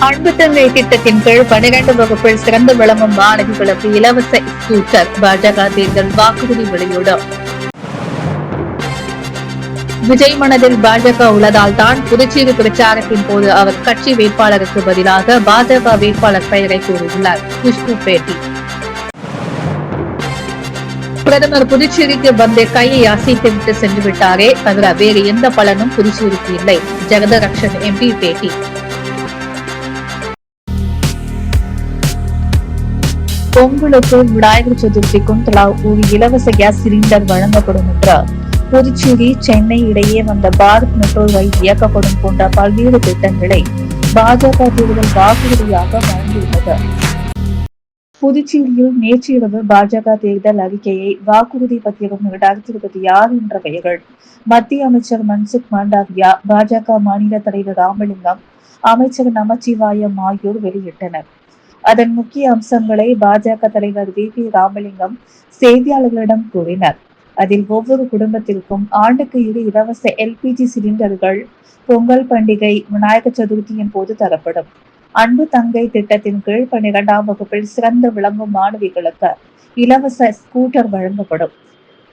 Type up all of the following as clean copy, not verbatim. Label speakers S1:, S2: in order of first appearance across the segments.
S1: அன்பு தங்கை திட்டத்தின் கீழ் 12 வகுப்பில் சிறந்து விளங்கும் மாணவிகளுக்கு இலவச ஸ்கூட்டர். பாஜக தேர்தல் வாக்குறுதி வெளியீடு. விஜய் மனதில் பாஜக உள்ளதால் தான் புதுச்சேரி பிரச்சாரத்தின் போது அவர் கட்சி வேட்பாளருக்கு பதிலாக பாஜக வேட்பாளர் பெயரை கூறியுள்ளார். குஷ்பு பேட்டி. பிரதமர் புதுச்சேரிக்கு வந்து கையை அசைத்துவிட்டு சென்று விட்டாரே தவிர வேறு எந்த பலனும் புதுச்சேரிக்கு இல்லை. ஜெகதரக்ஷன் எம்பி பேட்டி. பொங்கலுக்கும் விநாயகர் சதுர்த்திக்கும் தலா ஒரு இலவச கேஸ் சிலிண்டர் வழங்கப்படும் என்றார். புதுச்சேரி சென்னை இடையே வந்த பாரத் மெட்ரோ ரயில் இயக்கப்படும் போன்ற பல்வேறு திட்டங்களை பாஜக தேர்தல் வாக்குறுதியாக வழங்கியுள்ளது. புதுச்சேரியில் நேற்று இரவு பாஜக தேர்தல் அறிக்கையை வாக்குறுதி பத்திரம் 2026 என்ற பெயர்கள் மத்திய அமைச்சர் மன்சுக் மாண்டவியா, பாஜக மாநில தலைவர் ராமலிங்கம், அமைச்சர் நமச்சிவாயம் ஆகியோர் வெளியிட்டனர். அதன் முக்கிய அம்சங்களை பாஜக தலைவர் வி. ராமலிங்கம் செய்தியாளர்களிடம் கூறினார். அதில் ஒவ்வொரு குடும்பத்திற்கும் ஆண்டுக்கு 2 இலவச LPG சிலிண்டர்கள் பொங்கல் பண்டிகை, விநாயகர் சதுர்த்தியின் போது தரப்படும். அன்பு தங்கை திட்டத்தின் கீழ் 12ஆம் வகுப்பில் சிறந்து விளங்கும் மாணவிகளுக்கு இலவச ஸ்கூட்டர் வழங்கப்படும்.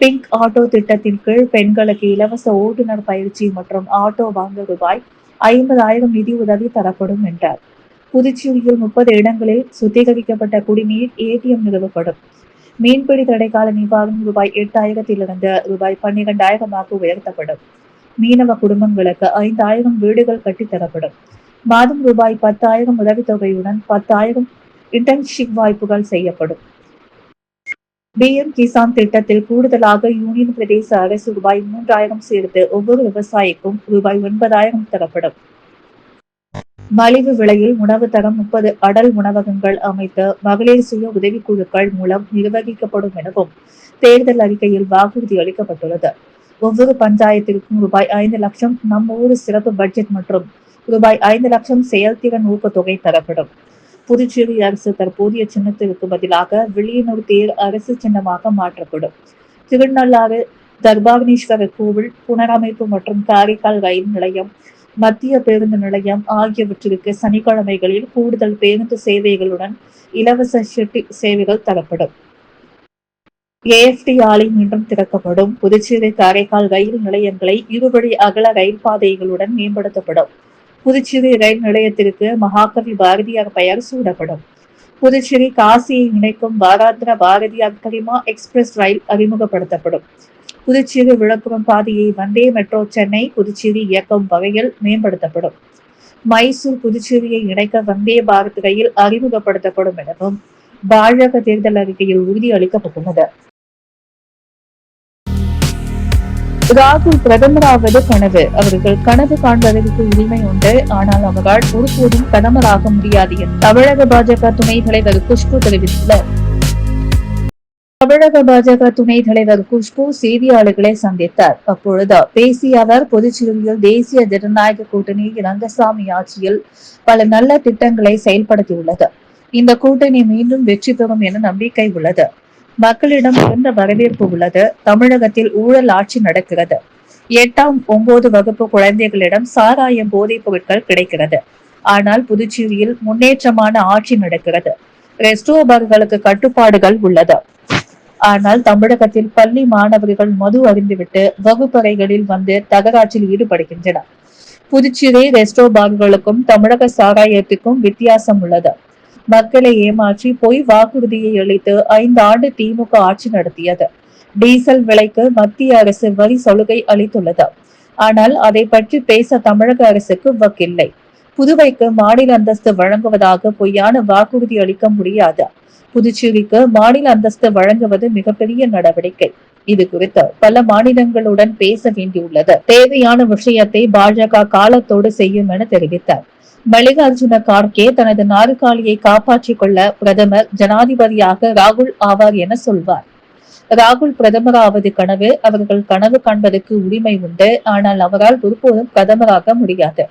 S1: பிங்க் ஆட்டோ திட்டத்தின் கீழ் பெண்களுக்கு இலவச ஓட்டுநர் பயிற்சி மற்றும் ஆட்டோ வாங்க ரூபாய் 50,000 நிதி உதவி தரப்படும் என்றார். புதுச்சேரியில் 30 இடங்களில் சுத்திகரிக்கப்பட்ட குடிநீர் ATM நிறுவப்படும். மீன்பிடி தடைக்கால நிவாரணம் ரூபாய் 8,000 ரூபாய் 12,000 உயர்த்தப்படும். மீனவ குடும்பங்களுக்கு 5,000 வீடுகள் கட்டித்தரப்படும். மாதம் ரூபாய் 10,000 உதவித்தொகையுடன் 10,000 இன்டர்ன்ஷிப் வாய்ப்புகள் செய்யப்படும். PM கிசான் திட்டத்தில் கூடுதலாக யூனியன் பிரதேச அரசு ரூபாய் 3,000 சேர்த்து ஒவ்வொரு விவசாயிக்கும் ரூபாய் 9,000 தரப்படும். மலிவு விலையில் உணவு தரம் 30 அடல் உணவகங்கள் அமைத்து மகளிர் சுய உதவிக்குழுக்கள் மூலம் நிர்வகிக்கப்படும் எனவும் தேர்தல் அறிக்கையில் வாக்குறுதி அளிக்கப்பட்டுள்ளது. ஒவ்வொரு பஞ்சாயத்திற்கும் ரூபாய் 5 லட்சம் நம்ம ஊர் சிறப்பு பட்ஜெட் மற்றும் ரூபாய் 5 லட்சம் செயல்திறன் ஊக்கத்தொகை தரப்படும். புதுச்சேரி அரசு தற்போதைய சின்னத்திற்கு பதிலாக வில்லியனூர் தேர் அரசு சின்னமாக மாற்றப்படும். திருநள்ளாறு தர்பாவனீஸ்வரர் கோவில் புனரமைப்பு மற்றும் காரைக்கால் ரயில் நிலையம், மத்திய பேருந்து நிலையம் ஆகியவற்றிற்கு சனிக்கிழமைகளில் கூடுதல் பேருந்து சேவைகளுடன் இலவச ஷெட்டி சேவைகள் தரப்படும். AFT ஆலை மீண்டும் திறக்கப்படும். புதுச்சேரி காரைக்கால் ரயில் நிலையங்களை இருவழி அகல ரயில் பாதைகளுடன் மேம்படுத்தப்படும். புதுச்சேரி ரயில் நிலையத்திற்கு மகாகவி பாரதியார் பெயர் சூடப்படும். புதுச்சேரி காசியை இணைக்கும் வாராந்திர பாரதியார் கரிமா எக்ஸ்பிரஸ் ரயில் அறிமுகப்படுத்தப்படும். புதுச்சேரி விழுப்புரம் பாதையை வந்தே மெட்ரோ சென்னை புதுச்சேரி இயக்கும் வகையில் மேம்படுத்தப்படும். மைசூர் புதுச்சேரியை இணைக்க வந்தே பாரத் ரயில் அறிமுகப்படுத்தப்படும் எனவும் பாஜக தேர்தல் அறிக்கையில் உறுதி அளிக்கப்பட்டுள்ளது. ராகுல் பிரதமராவது கனவு. அவர்கள் கனவு காண்பதற்கு உரிமை உண்டு. ஆனால் அவர்கள் ஒருபோதும் பிரதமராக முடியாது என தமிழக பாஜக துணைத் தலைவர் குஷ்பு தெரிவித்துள்ளார். தமிழக பாஜக துணைத் தலைவர் குஷ்பு செய்தியாளர்களை சந்தித்தார். அப்பொழுது பேசிய அவர், புதுச்சேரியில் தேசிய ஜனநாயக கூட்டணி ரங்கசாமி ஆட்சியில் பல நல்ல திட்டங்களை செயல்படுத்தியுள்ளது. இந்த கூட்டணி மீண்டும் வெற்றி பெறும் என நம்பிக்கை உள்ளது. மக்களிடம் சிறந்த வரவேற்பு உள்ளது. தமிழகத்தில் ஊழல் ஆட்சி நடக்கிறது. 8ஆம் 9 வகுப்பு குழந்தைகளிடம் சாராயம் போதைப் பொருட்கள் கிடைக்கிறது. ஆனால் புதுச்சேரியில் முன்னேற்றமான ஆட்சி நடக்கிறது. ரெஸ்டோபார்களுக்கு கட்டுப்பாடுகள் உள்ளது. ஆனால் தமிழகத்தில் பள்ளி மாணவர்கள் மது அறிந்துவிட்டு வகுப்பறைகளில் வந்து தகராற்றில் ஈடுபடுகின்றனர். புதுச்சேரி ரெஸ்டோபார்களுக்கும் தமிழக சாராயத்திற்கும் வித்தியாசம் உள்ளது. மக்களை ஏமாற்றி பொய் வாக்குறுதியை அளித்து 5 ஆண்டு திமுக ஆட்சி நடத்தியது. டீசல் விலைக்கு மத்திய அரசு வரி சலுகை அளித்துள்ளது. ஆனால் அதை பற்றி பேச தமிழக அரசுக்கு வக்கில்லை. புதுவைக்கு மாநில அந்தஸ்து வழங்குவதாக பொய்யான வாக்குறுதி அளிக்க முடியாது. புதுச்சேரிக்கு மாநில அந்தஸ்து வழங்குவது மிகப்பெரிய நடவடிக்கை. இது குறித்து பல மாநிலங்களுடன் பேச வேண்டியுள்ளது. தேவையான விஷயத்தை பாஜக காலத்தோடு செய்யும் என தெரிவித்தார். மல்லிகார்ஜுன கார்கே தனது நாற்காலியை காப்பாற்றிக் கொள்ள பிரதமர் ஜனாதிபதியாக ராகுல் ஆவார் என சொல்வார். ராகுல் பிரதமராவது கனவு. அவர்கள் கனவு காண்பதற்கு உரிமை உண்டு. ஆனால் அவரால் ஒருபோதும் பிரதமராக முடியாது.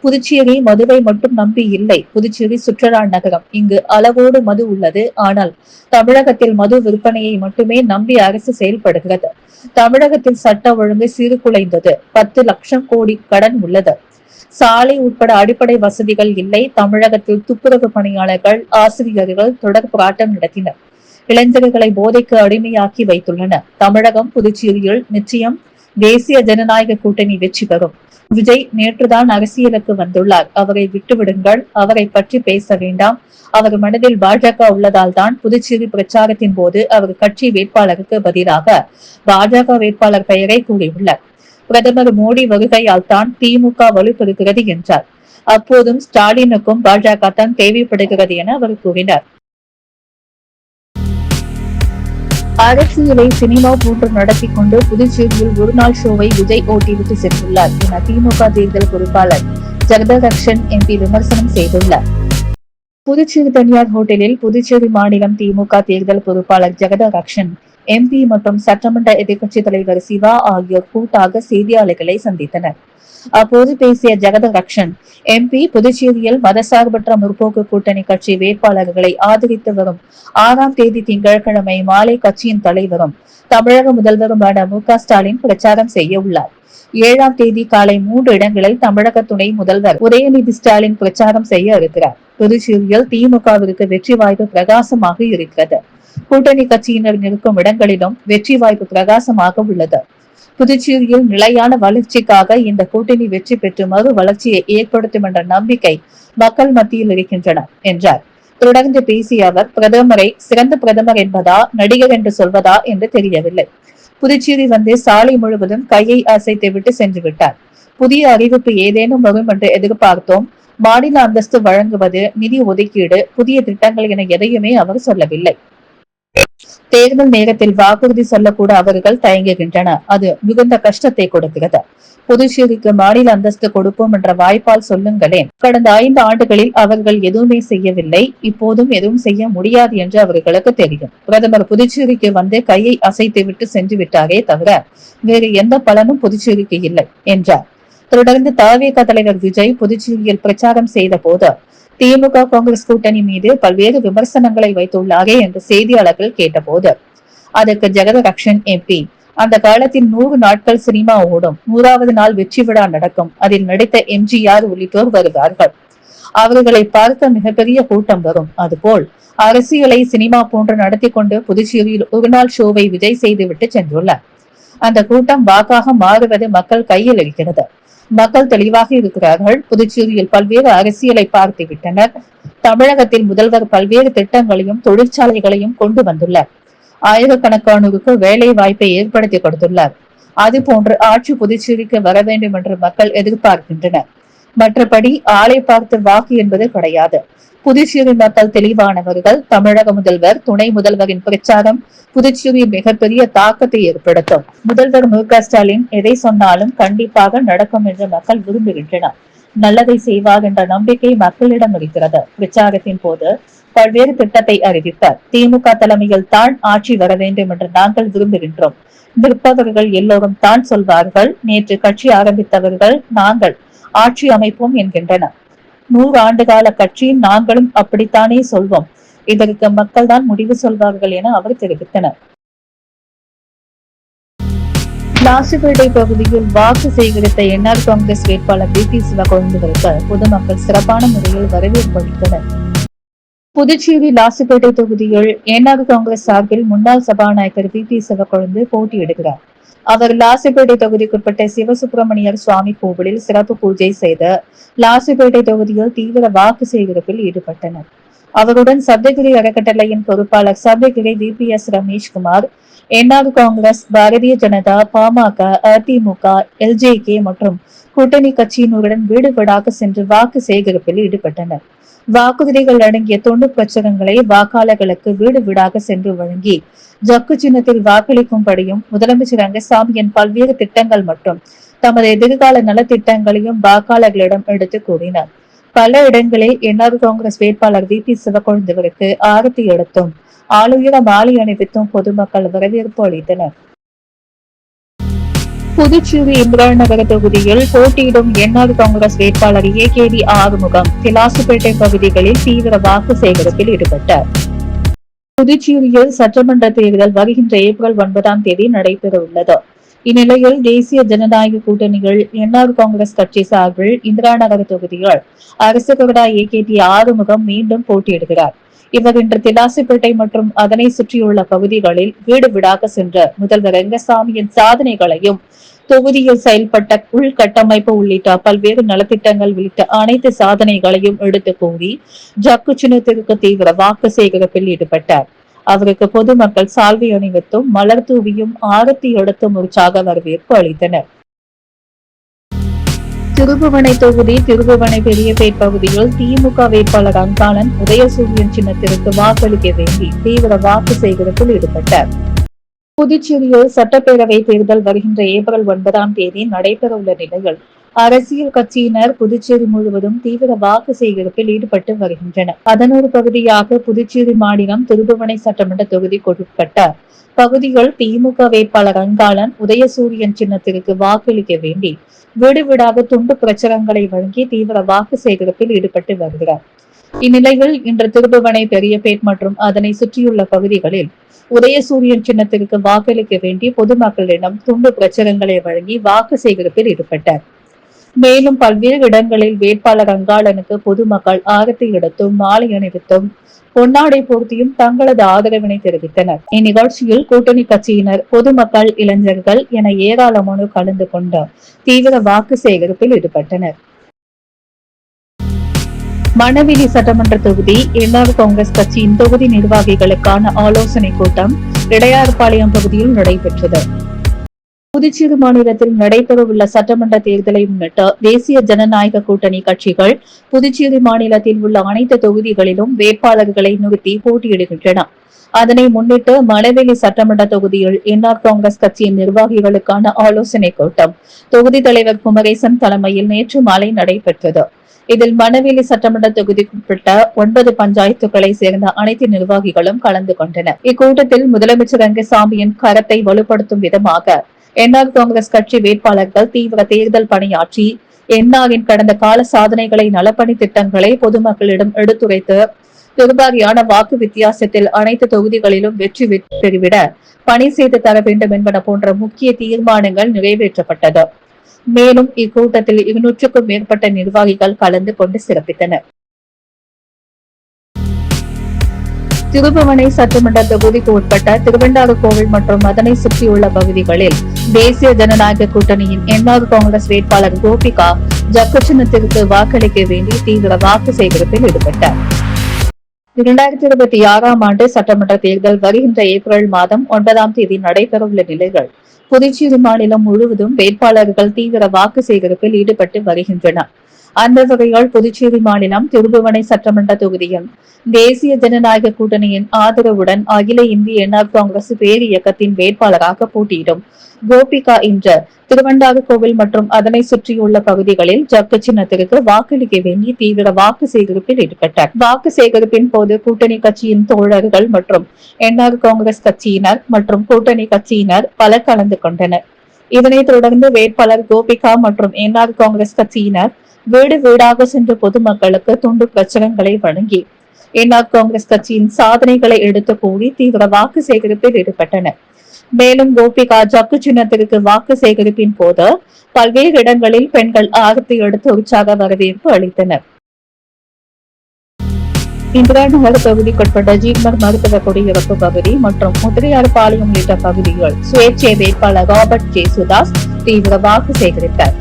S1: புதுச்சேரி மதுவை மட்டும் நம்பி இல்லை. புதுச்சேரி சுற்றுலா நகரம். இங்கு அளவோடு மது உள்ளது. ஆனால் தமிழகத்தில் மது விற்பனையை மட்டுமே நம்பி அரசு செயல்படுகிறது. தமிழகத்தில் சட்ட ஒழுங்கு சீர்குலைந்தது. 10 லட்சம் கோடி கடன் உள்ளது. சாலை உட்பட அடிப்படை வசதிகள் இல்லை. தமிழகத்தில் துப்புரவு பணியாளர்கள், ஆசிரியர்கள் தொடர் போராட்டம் நடத்தினர். இளைஞர்களை போதைக்கு அடிமையாக்கி வைத்துள்ளனர். தமிழகம், புதுச்சேரியில் நிச்சயம் தேசிய ஜனநாயக கூட்டணி வெற்றி பெறும். விஜய் நேற்றுதான் அரசியலுக்கு வந்துள்ளார். அவரை விட்டுவிடுங்கள். அவரை பற்றி பேச வேண்டாம். அவர் மனதில் பாஜக உள்ளதால் தான் புதுச்சேரி பிரச்சாரத்தின் போது அவர் கட்சி வேட்பாளருக்கு பதிலாக பாஜக வேட்பாளர் பெயரை கூறியுள்ளார். பிரதமர் மோடி வருகையால் தான் திமுக வலுப்பெறுகிறது என்றார். அப்போதும் ஸ்டாலினுக்கும் பாஜக தான் தேவைப்படுகிறது என அவர் கூறினார். அரசியலை சினிமா போன்று நடத்தி கொண்டு புதுச்சேரியில் ஒருநாள் ஷோவை விஜய் ஓட்டிவிட்டு சென்றுள்ளார் என திமுக தேர்தல் பொறுப்பாளர் ஜெகதரட்சன் எம்பி விமர்சனம் செய்துள்ளார். புதுச்சேரி தனியார் ஹோட்டலில் புதுச்சேரி மாநிலம் திமுக தேர்தல் பொறுப்பாளர் ஜெகதரட்சன் எம்பி மற்றும் சட்டமன்ற எதிர்க்கட்சி தலைவர் சிவா ஆகியோர் கூட்டாக செய்தியாளர்களை சந்தித்தனர். அப்போது பேசிய ஜெகதரட்சன் எம்பி புதுச்சேரியில் மதசார்பற்ற முற்போக்கு கூட்டணி கட்சி வேட்பாளர்களை ஆதரித்து வரும் 6ஆம் தேதி திங்கட்கிழமை மாலை கட்சியின் தலைவரும் தமிழக முதல்வருமான மு.க.ஸ்டாலின் பிரச்சாரம் செய்ய உள்ளார். 7ஆம் தேதி காலை 3 இடங்களில் தமிழக துணை முதல்வர் உதயநிதி ஸ்டாலின் பிரச்சாரம் செய்ய இருக்கிறார். புதுச்சேரியில் திமுகவிற்கு வெற்றி வாய்ப்பு பிரகாசமாக இருக்கிறது. கூட்டணி கட்சியினர் நிற்கும் இடங்களிலும் வெற்றி வாய்ப்பு பிரகாசமாக உள்ளது. புதுச்சேரியில் நிலையான வளர்ச்சிக்காக இந்த கூட்டணி வெற்றி பெற்று மறு வளர்ச்சியை ஏற்படுத்தும் என்ற நம்பிக்கை மக்கள் மத்தியில் இருக்கின்றன என்றார். தொடர்ந்து பேசிய அவர், பிரதமரை சிறந்த பிரதமர் என்பதா, நடிகர் என்று சொல்வதா என்று தெரியவில்லை. புதுச்சேரி வந்து சாலை முழுவதும் கையை அசைத்து விட்டு சென்று விட்டார். புதிய அறிவிப்பு ஏதேனும் வரும் என்று எதிர்பார்த்தோம். மாநில அந்தஸ்து வழங்குவது, நிதி ஒதுக்கீடு, புதிய திட்டங்கள் என எதையுமே அவர் சொல்லவில்லை. தேர்தல் நேரத்தில் வாக்குறுதி சொல்லக்கூட அவர்கள் தயங்குகின்றனர். அது மிகுந்த கஷ்டத்தை கொடுக்கிறது. புதுச்சேரிக்கு மாநில அந்தஸ்து கொடுப்போம் என்ற வாய்ப்பால் சொல்லுங்களேன். கடந்த 5 ஆண்டுகளில் அவர்கள் எதுவுமே செய்யவில்லை. இப்போதும் எதுவும் செய்ய முடியாது என்று அவர்களுக்கு தெரியும். பிரதமர் புதுச்சேரிக்கு வந்து கையை அசைத்து விட்டு சென்று விட்டாரே தவிர வேறு எந்த பலனும் புதுச்சேரிக்கு இல்லை என்றார். தொடர்ந்து தவிக தலைவர் விஜய் புதுச்சேரியில் பிரச்சாரம் செய்த போது திமுக காங்கிரஸ் கூட்டணி மீது பல்வேறு விமர்சனங்களை வைத்துள்ளாரே என்று செய்தியாளர்கள் கேட்டபோது அதற்கு ஜெகதரட்சன் எம்பி, அந்த காலத்தில் 100 நாட்கள் சினிமா ஓடும், 100வது நாள் வெற்றி விழா நடக்கும், அதில் நடித்த எம்ஜிஆர் உள்ளிட்டோர் வருவார்கள். அவர்களை பார்க்க மிகப்பெரிய கூட்டம் வரும். அதுபோல் அரசியலை சினிமா போன்று நடத்தி கொண்டு புதுச்சேரியில் ஒரு நாள் ஷோவை விஜய் செய்துவிட்டு சென்றுள்ளார். அந்த கூட்டம் வாக்காக மாறுவது மக்கள் கையில் இருக்கிறது. மக்கள் தெளிவாக இருக்கிறார்கள். புதுச்சேரியில் பல்வேறு அரசியலை பார்த்து விட்டனர். தமிழகத்தில் முதல்வர் பல்வேறு திட்டங்களையும் தொழிற்சாலைகளையும் கொண்டு வந்துள்ளார். ஆயிரக்கணக்கானோருக்கு வேலை வாய்ப்பை ஏற்படுத்தி கொடுத்துள்ளார். அதுபோன்று ஆட்சி புதுச்சேரிக்கு வர வேண்டும் என்று மக்கள் எதிர்பார்க்கின்றனர். மற்றபடி ஆளை பார்த்து வாக்கு என்பது கிடையாது. புதுச்சேரி மக்கள் தெளிவானவர்கள். தமிழக முதல்வர், துணை முதல்வரின் பிரச்சாரம் புதுச்சேரியில் மிகப்பெரிய தாக்கத்தை ஏற்படுத்தும். முதல்வர் மு.க.ஸ்டாலின் எதை சொன்னாலும் கண்டிப்பாக நடக்கும் என்று மக்கள் விரும்புகின்றனர். நல்லதை செய்வார் என்ற நம்பிக்கை மக்களிடம் இருக்கிறது. பிரச்சாரத்தின் போது பல்வேறு திட்டத்தை அறிவித்தார். திமுக தலைமையில் தான் ஆட்சி வர வேண்டும் என்று நாங்கள் விரும்புகின்றோம். நிற்பவர்கள் எல்லோரும் தான் சொல்வார்கள். நேற்று கட்சி ஆரம்பித்தவர்கள் நாங்கள் ஆட்சி அமைப்போம் என்கின்றனர். 100 ஆண்டுகால கட்சி, நாங்களும் அப்படித்தானே சொல்வோம். இதற்கு மக்கள் தான் முடிவு சொல்வார்கள் என அவர் தெரிவித்தனர். லாசிபேட்டை பகுதியில் வாக்கு சேகரித்த என்ஆர் காங்கிரஸ் வேட்பாளர் வி.பி. சிவக்கொழுந்துவிற்கு பொதுமக்கள் சிறப்பான முறையில் வரவேற்பு அளித்தனர். புதுச்சேரி லாசிபேட்டை தொகுதியில் என்ஆர் காங்கிரஸ் சார்பில் முன்னாள் சபாநாயகர் வி.பி. சிவக்கொழுந்து போட்டியிடுகிறார். அவர் லாசிபேட்டை தொகுதிக்குட்பட்ட சிவசுப்பிரமணியர் சுவாமி கோவிலில் சிறப்பு பூஜை செய்து லாசிபேட்டை தொகுதியில் தீவிர வாக்கு சேகரிப்பில் ஈடுபட்டனர். அவருடன் சப்தகிரி அறக்கட்டளையின் பொறுப்பாளர் சப்தகிரி வி.பி.எஸ். ரமேஷ்குமார், என்ஆர் காங்கிரஸ், பாரதிய ஜனதா, பாமக, அதிமுக, எல்.ஜே.கே. மற்றும் கூட்டணி கட்சியினருடன் வீடு வீடாக சென்று வாக்கு சேகரிப்பில் ஈடுபட்டனர். வாக்குறுதிகள் அடங்கிய தொண்டு பிரச்சுரங்களை வாக்காளர்களுக்கு வீடு வீடாக சென்று வழங்கி ஜக்கு சின்னத்தில் வாக்களிக்கும்படியும் முதலமைச்சர் ரங்கசாமியின் பல்வேறு திட்டங்கள் மற்றும் தமது எதிர்கால நலத்திட்டங்களையும் வாக்காளர்களிடம் எடுத்து கூறினார். பல இடங்களில் என்ஆர் காங்கிரஸ் வேட்பாளர் வி.பி. சிவக்கொழுந்துவிற்கு ஆரத்தி எடுத்தும் ஆளுயர மாலை அணிவித்தும் பொதுமக்கள் வரவேற்பு அளித்தனர். புதுச்சேரி இந்திரா நகர தொகுதியில் போட்டியிடும் என்ஆர் காங்கிரஸ் வேட்பாளர் ஏ.கே.டி. ஆறுமுகம் திலாசுப்பேட்டை பகுதிகளில் தீவிர வாக்கு சேகரிப்பில் ஈடுபட்டார். புதுச்சேரியில் சட்டமன்ற தேர்தல் வருகின்ற ஏப்ரல் 9ஆம் தேதி நடைபெற உள்ளது. இந்நிலையில் தேசிய ஜனநாயக கூட்டணிகள் என்ஆர் காங்கிரஸ் கட்சி சார்பில் இந்திரா நகர் தொகுதியில் அரசு கொறடா AKT ஆறுமுகம் மீண்டும் போட்டியிடுகிறார். இவர் இன்று திலாசிப்பேட்டை மற்றும் அதனை சுற்றியுள்ள பகுதிகளில் வீடு வீடாக சென்ற முதல்வர் ரெங்கசாமியின் சாதனைகளையும் தொகுதியில் செயல்பட்ட உள்கட்டமைப்பு உள்ளிட்ட பல்வேறு நலத்திட்டங்கள் உள்ளிட்ட அனைத்து சாதனைகளையும் எடுத்து கூறி ஜக்கு சின்னத்திற்கு தீவிர வாக்கு சேகரிப்பில் ஈடுபட்டார். அவருக்கு பொதுமக்கள் சால்வை அணிவித்தும் மலர் தூவியும் ஆரத்தி எடுத்தும் உற்சாக வரவேற்பு அளித்தனர். திருபுவனை தொகுதி திருபுவனை பெரியபேட் பகுதியில் திமுக வேட்பாளர் அங்காளன் உதயசூரியன் சின்னத்திற்கு வாக்களிக்க வேண்டி தீவிர வாக்கு சேகரிப்பில் ஈடுபட்டார். புதுச்சேரியில் சட்டப்பேரவை தேர்தல் வருகின்ற ஏப்ரல் 9 நடைபெறவுள்ள நிலையில் அரசியல் கட்சியினர் புதுச்சேரி முழுவதும் தீவிர வாக்கு சேகரிப்பில் ஈடுபட்டு வருகின்றனர். அதன் ஒரு பகுதியாக புதுச்சேரி மாநிலம் திருபுவனை சட்டமன்ற தொகுதிக்குட்பட்ட பகுதிகள் திமுக வேட்பாளர் அங்காளன் உதயசூரியன் சின்னத்திற்கு வாக்களிக்க வேண்டி வீடு வீடாக துண்டு பிரச்சாரங்களை வழங்கி தீவிர வாக்கு சேகரிப்பில் ஈடுபட்டு வருகிறார். இந்நிலையில் இன்று திருபுவனை பெரியபேட் மற்றும் அதனை சுற்றியுள்ள பகுதிகளில் உதயசூரியன் சின்னத்திற்கு வாக்களிக்க வேண்டி பொதுமக்களிடம் துண்டு பிரச்சாரங்களை வழங்கி வாக்கு சேகரிப்பில் ஈடுபட்டார். மேலும் பல்வேறு இடங்களில் வேட்பாளர் அங்காளனுக்கு பொதுமக்கள் ஆரத்தி எடுத்தும் மாலை அணிவித்தும் பொன்னாடை போர்த்தியும் தங்களது ஆதரவினை தெரிவித்தனர். இந்நிகழ்ச்சியில் கூட்டணி கட்சியினர், பொதுமக்கள், இளைஞர்கள் என ஏராளமானோர் கலந்து கொண்டு தீவிர வாக்கு சேகரிப்பில் ஈடுபட்டனர். மணவெளி சட்டமன்ற தொகுதி என்ஆர் காங்கிரஸ் கட்சியின் தொகுதி நிர்வாகிகளுக்கான ஆலோசனை கூட்டம் இடையார்பாளையம் பகுதியில் நடைபெற்றது. புதுச்சேரி மாநிலத்தில் நடைபெறவுள்ள சட்டமன்ற தேர்தலை முன்னிட்டு தேசிய ஜனநாயக கூட்டணி கட்சிகள் புதுச்சேரி மாநிலத்தில் உள்ள அனைத்து தொகுதிகளிலும் வேட்பாளர்களை நிறுத்தி போட்டியிடுகின்றன. அதனை முன்னிட்டு மணவெளி சட்டமன்ற தொகுதியில் என்ஆர் காங்கிரஸ் கட்சியின் நிர்வாகிகளுக்கான ஆலோசனை கூட்டம் தொகுதி தலைவர் குமரேசன் தலைமையில் நேற்று மாலை நடைபெற்றது. இதில் மணவெளி சட்டமன்ற தொகுதிக்குட்பட்ட 9 பஞ்சாயத்துக்களை சேர்ந்த அனைத்து நிர்வாகிகளும் கலந்து கொண்டனர். இக்கூட்டத்தில் முதலமைச்சர் ரங்கசாமியின் கரத்தை வலுப்படுத்தும் விதமாக என்ஆர் காங்கிரஸ் கட்சி வேட்பாளர்கள் தீவிர தேர்தல் பணியாற்றி என்ஆரின் கடந்த கால சாதனைகளை, நலப்பணி திட்டங்களை பொதுமக்களிடம் எடுத்துரைத்து பெருவாரியான வாக்கு வித்தியாசத்தில் அனைத்து தொகுதிகளிலும் வெற்றி பெற்றுவிட பணி செய்து தர வேண்டும் என்பன போன்ற முக்கிய தீர்மானங்கள் நிறைவேற்றப்பட்டது. மேலும் இக்கூட்டத்தில் 200க்கும் மேற்பட்ட நிர்வாகிகள் கலந்து கொண்டு சிறப்பித்தனர். திருபுவனை சட்டமன்ற தொகுதிக்கு உட்பட்ட திருவெண்டாறுகோவில் மற்றும் அதனை சுற்றியுள்ள பகுதிகளில் தேசிய ஜனநாயக கூட்டணியின் என்ஆர் காங்கிரஸ் வேட்பாளர் கோபிகா ஜக்கு சின்னத்திற்கு வாக்களிக்க வேண்டி தீவிர வாக்கு சேகரிப்பில் ஈடுபட்டார். 2026 ஆண்டு சட்டமன்ற தேர்தல் வருகின்ற ஏப்ரல் மாதம் 9 நடைபெறவுள்ள நிலையில் புதுச்சேரி மாநிலம் முழுவதும் வேட்பாளர்கள் தீவிர வாக்கு சேகரிப்பில் ஈடுபட்டு வருகின்றனர். அந்த வகையில் புதுச்சேரி மாநிலம் திருபுவனை சட்டமன்ற தொகுதியில் தேசிய ஜனநாயக கூட்டணியின் ஆதரவுடன் அகில இந்திய என்ஆர் காங்கிரஸ் பேர் இயக்கத்தின் வேட்பாளராக போட்டியிடும் கோபிகா இன்று திருவெண்டாறுகோவில் மற்றும் அதனை சுற்றியுள்ள பகுதிகளில் ஜக்கு சின்னத்திற்கு வாக்களிக்க வேண்டி தீவிர வாக்கு சேகரிப்பில் ஈடுபட்டார். வாக்கு சேகரிப்பின் போது கூட்டணி கட்சியின் தோழர்கள் மற்றும் என்ஆர் காங்கிரஸ் கட்சியினர் மற்றும் கூட்டணி கட்சியினர் பலர் கலந்து கொண்டனர். இதனைத் தொடர்ந்து வேட்பாளர் கோபிகா மற்றும் என்ஆர் காங்கிரஸ் கட்சியினர் வீடு வீடாக சென்று பொதுமக்களுக்கு துண்டு பிரச்சாரங்களை வழங்கி என்ஆர் காங்கிரஸ் கட்சியின் சாதனைகளை எடுத்து கூறி தீவிர வாக்கு சேகரிப்பில் ஈடுபட்டனர். மேலும் கோபிகா ஜக்கு சின்னத்திற்கு வாக்கு சேகரிப்பின் போது பல்வேறு இடங்களில் பெண்கள் ஆரத்தி எடுத்து உற்சாக வரவேற்பு அளித்தனர். இந்திரா நகர் தொகுதிக்குட்பட்ட ஜீப்மர் மருத்துவ குடியிருப்பு பகுதி மற்றும் முதிரையார்பாளையம் உள்ளிட்ட பகுதிகள் சுயேட்சை வேட்பாளர் ராபர்ட் ஜேசுதாஸ் தீவிர வாக்கு சேகரித்தார்.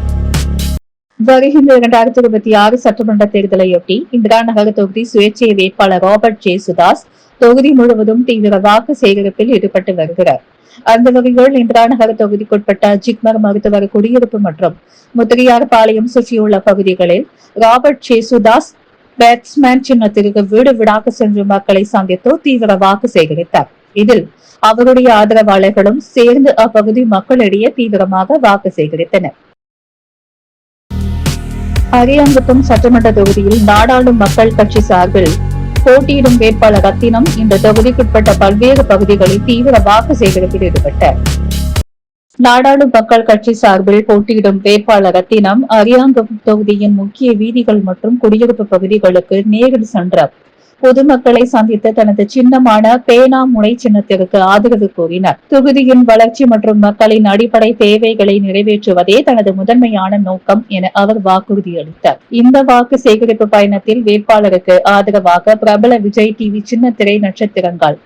S1: வருகின்ற 2026 சட்டமன்ற தேர்தலையொட்டி இந்திரா நகர் தொகுதி சுயேட்சை வேட்பாளர் ராபர்ட் ஜேசுதாஸ் தொகுதி முழுவதும் தீவிர வாக்கு சேகரிப்பில் ஈடுபட்டு வருகிறார். அந்த வகையில் இந்திரா நகர் தொகுதிக்குட்பட்ட ஜிக்மர் மருத்துவர் குடியிருப்பு மற்றும் முதிரையார்பாளையம் சுற்றியுள்ள பகுதிகளில் ராபர்ட் ஜேசுதாஸ் பேட்ஸ்மேன் சின்னத்திற்கு வீடு வீடாக சென்று மக்களை சந்தித்து தீவிர வாக்கு சேகரித்தார். இதில் அவருடைய ஆதரவாளர்களும் சேர்ந்து அப்பகுதி மக்களிடையே தீவிரமாக வாக்கு சேகரித்தனர். அரியாங்குப்பம் சட்டமன்ற தொகுதியில் நாடாளும் மக்கள் கட்சி சார்பில் போட்டியிடும் வேட்பாளர் ரத்தினம் இந்த தொகுதிக்குட்பட்ட பல்வேறு பகுதிகளில் தீவிர வாக்கு சேகரிப்பில் ஈடுபட்டார். நாடாளும் மக்கள் கட்சி சார்பில் போட்டியிடும் வேட்பாளர் ரத்தினம் அரியாங்குப்பம் தொகுதியின் முக்கிய வீதிகள் மற்றும் குடியிருப்பு பகுதிகளுக்கு நேரில் சென்று பொதுமக்களை சந்தித்து தனது சின்னமான பேனாமுனை சின்னத்திற்கு ஆதரவு கூறினார். தொகுதியின் வளர்ச்சி மற்றும் மக்களின் அடிப்படை தேவைகளை நிறைவேற்றுவதே தனது முதன்மையான நோக்கம் என அவர் வாக்குறுதியளித்தார். இந்த வாக்கு சேகரிப்பு பயணத்தில் வேட்பாளருக்கு ஆதரவாக பிரபல விஜய் டிவி சின்னத்திரை நட்சத்திரங்கள்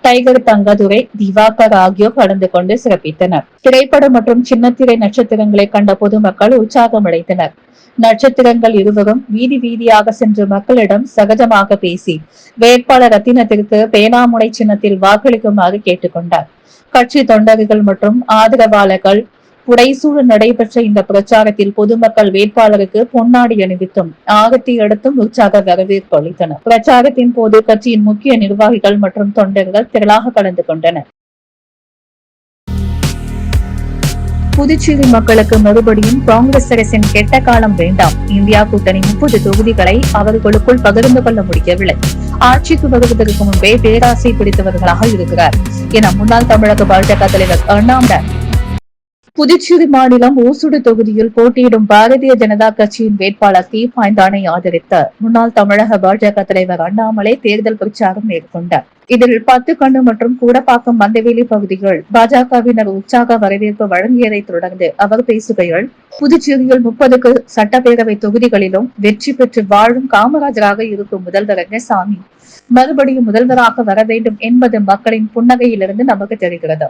S1: டைகர் தங்கதுரை, திவாகர் ஆகியோர் கலந்து கொண்டு சிறப்பித்தனர். திரைப்பட மற்றும் சின்னத்திரை நட்சத்திரங்களை கண்ட பொதுமக்கள் உற்சாகமடைந்தனர். நட்சத்திரங்கள் இருவரும் வீதி வீதியாக சென்று மக்களிடம் சகஜமாக பேசி வேட்பாளர் ரத்தினத்திற்கு பேனாமுனை சின்னத்தில் வாக்களிக்குமாறு கேட்டுக்கொண்டார். கட்சி தொண்டர்கள் மற்றும் ஆதரவாளர்கள் புடைசூழ நடைபெற்ற இந்த பிரச்சாரத்தில் பொதுமக்கள் வேட்பாளருக்கு பொன்னாடி அணிவித்தும் ஆரத்தி எடுத்தும் உற்சாக வரவேற்பு அளித்தனர். பிரச்சாரத்தின் போது கட்சியின் முக்கிய நிர்வாகிகள் மற்றும் தொண்டர்கள் திரளாக கலந்து கொண்டனர். புதுச்சேரி மக்களுக்கு மறுபடியும் காங்கிரஸ் அரசின் கெட்ட காலம் வேண்டாம். இந்தியா கூட்டணி 30 தொகுதிகளை அவர்களுக்குள் பகிர்ந்து கொள்ள முடியவில்லை. ஆட்சிக்கு வருவதற்கு முன்பே பேராசை பிடித்தவர்களாக இருக்கிறார் என முன்னாள் தமிழக பாஜக தலைவர் அண்ணாமலை புதுச்சேரி மாநிலம் ஓசூடு தொகுதியில் போட்டியிடும் பாரதிய ஜனதா கட்சியின் வேட்பாளர் தீபாய்ந்தானை ஆதரித்த முன்னாள் தமிழக பாஜக தலைவர் அண்ணாமலை தேர்தல் பிரச்சாரம் மேற்கொண்டார். இதில் 10 கண்ணு மற்றும் கூடப்பாக்கம் மந்தவெளி பகுதிகள் பாஜகவினர் உற்சாக வரவேற்பு வழங்கியதை தொடர்ந்து அவர் பேசுகையில், புதுச்சேரியில் 30 சட்டப்பேரவை தொகுதிகளிலும் வெற்றி பெற்று வாழும் காமராஜராக இருக்கும் முதல்வர் ரங்கசாமி மறுபடியும் முதல்வராக வர வேண்டும் என்பது மக்களின் புன்னகையிலிருந்து நமக்கு தெரிகிறது.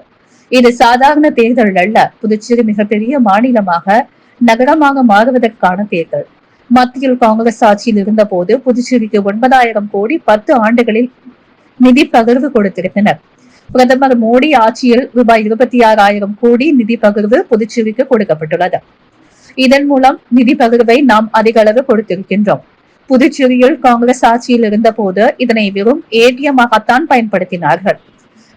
S1: இது சாதாரண தேர்தல் அல்ல. புதுச்சேரி மிகப்பெரிய மாநிலமாக நகரமாக மாறுவதற்கான தேர்தல். மத்தியில் காங்கிரஸ் ஆட்சியில் இருந்த போது புதுச்சேரிக்கு 9,000 கோடி 10 ஆண்டுகளில் நிதி பகிர்வு கொடுத்திருந்தனர். பிரதமர் மோடி ஆட்சியில் ரூபாய் 26,000 கோடி நிதி பகிர்வு புதுச்சேரிக்கு கொடுக்கப்பட்டுள்ளது. இதன் மூலம் நிதி பகிர்வை நாம் அதிக அளவு கொடுத்திருக்கின்றோம். புதுச்சேரியில் காங்கிரஸ் ஆட்சியில் இருந்த போது இதனை வெறும் ஏடிஎம்மாகத்தான் பயன்படுத்தினார்கள்.